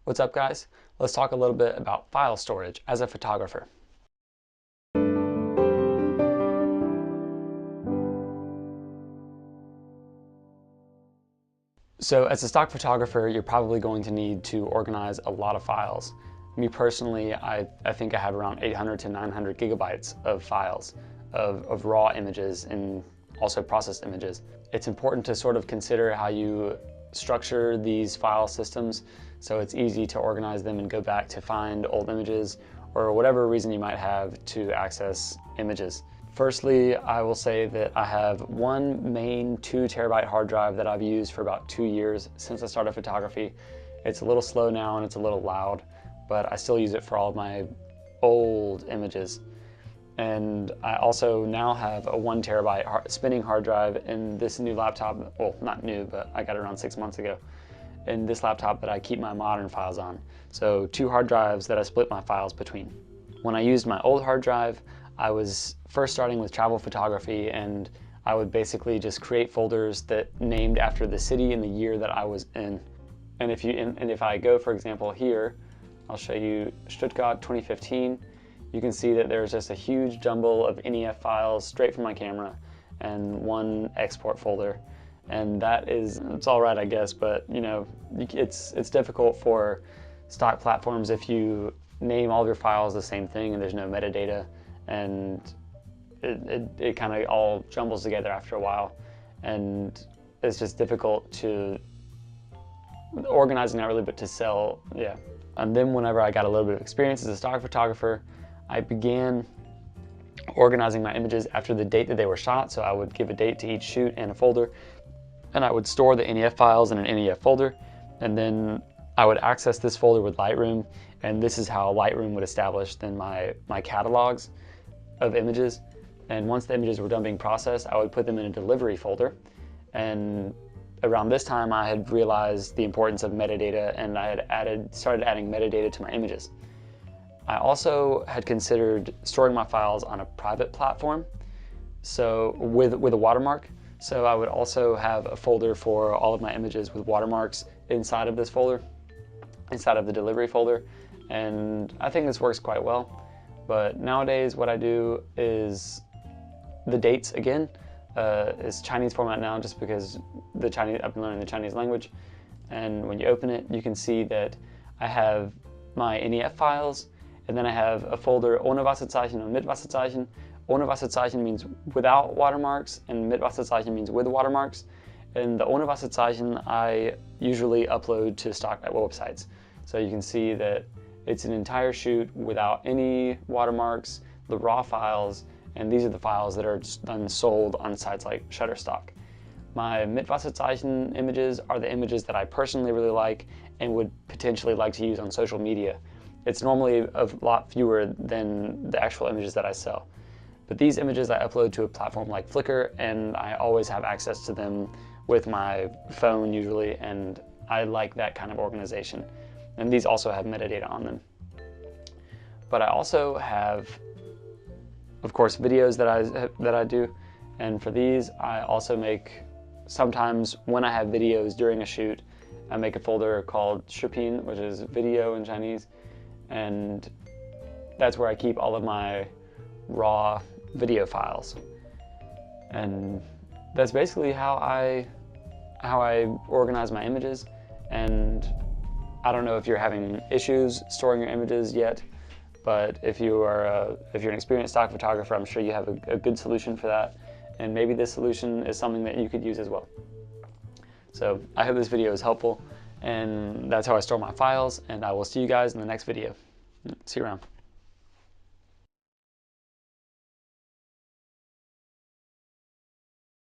What's up, guys? Let's talk a little bit about file storage as a photographer. So as a stock photographer, you're probably going to need to organize a lot of files. Me personally, I think I have around 800 to 900 gigabytes of files of raw images and also processed images. It's important to sort of consider how you structure these file systems so it's easy to organize them and go back to find old images or whatever reason you might have to access images. Firstly, I will say that I have one main 2 terabyte hard drive that I've used for about 2 years since I started photography. It's a little slow now and it's a little loud, but I still use it for all of my old images. And I also now have a 1 terabyte spinning hard drive in this new laptop. Well, not new, but I got it around 6 months ago. In this laptop that I keep my modern files on. So 2 hard drives that I split my files between. When I used my old hard drive, I was first starting with travel photography, and I would basically just create folders that named after the city and the year that I was in. And if I go, for example, here, I'll show you Stuttgart 2015. You can see that there's just a huge jumble of NEF files straight from my camera and one export folder. And it's all right, I guess, but you know, it's difficult for stock platforms if you name all of your files the same thing and there's no metadata, and it kind of all jumbles together after a while, and it's just difficult to organizing, not really, but to sell, yeah. And then whenever I got a little bit of experience as a stock photographer, I began organizing my images after the date that they were shot. So I would give a date to each shoot and a folder, and I would store the NEF files in an NEF folder, and then I would access this folder with Lightroom, and this is how Lightroom would establish then my catalogs of images. And once the images were done being processed, I would put them in a delivery folder. And around this time, I had realized the importance of metadata, and I had started adding metadata to my images. I also had considered storing my files on a private platform, so with a watermark. So I would also have a folder for all of my images with watermarks inside of this folder, inside of the delivery folder. And I think this works quite well. But nowadays what I do is the dates again is Chinese format now, just because I've been learning the Chinese language. And when you open it, you can see that I have my NEF files, and then I have a folder ohne Wasserzeichen and mit Wasserzeichen. Ohne Wasserzeichen means without watermarks, and mit Wasserzeichen means with watermarks. And the ohne Wasserzeichen I usually upload to stock websites. So you can see that it's an entire shoot without any watermarks, the raw files, and these are the files that are then sold on sites like Shutterstock. My mit Wasserzeichen images are the images that I personally really like and would potentially like to use on social media. It's normally a lot fewer than the actual images that I sell. But these images I upload to a platform like Flickr, and I always have access to them with my phone usually, and I like that kind of organization. And these also have metadata on them. But I also have, of course, videos that I do, and for these I also make, sometimes when I have videos during a shoot, I make a folder called 视频, which is video in Chinese, and that's where I keep all of my raw video files. And that's basically how I organize my images. And I don't know if you're having issues storing your images yet, but if you're an experienced stock photographer, I'm sure you have a good solution for that, and maybe this solution is something that you could use as well. So I hope this video is helpful, and that's how I store my files, and I will see you guys in the next video. See you around.